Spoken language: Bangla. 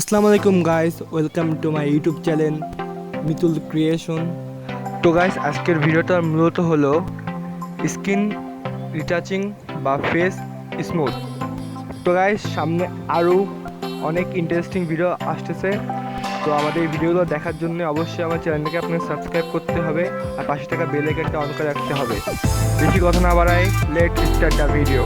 আসসালামু আলাইকুম guys, welcome to my YouTube channel Mitul creation. তো গাইস, আজকের ভিডিওটা মূলত হলো স্কিন রিটাচিং বা ফেস স্মুথ। তো গাইস, সামনে আরও অনেক ইন্টারেস্টিং ভিডিও আসতেছে। তো আমাদের এই ভিডিওগুলো দেখার জন্য অবশ্যই আমার চ্যানেলটাকে আপনাকে সাবস্ক্রাইব করতে হবে আর পাশে থাকা বেল আইকনটা অন করে রাখতে হবে। বেশি কথা না বাড়াই, লেটস স্টার্ট দ্য ভিডিও।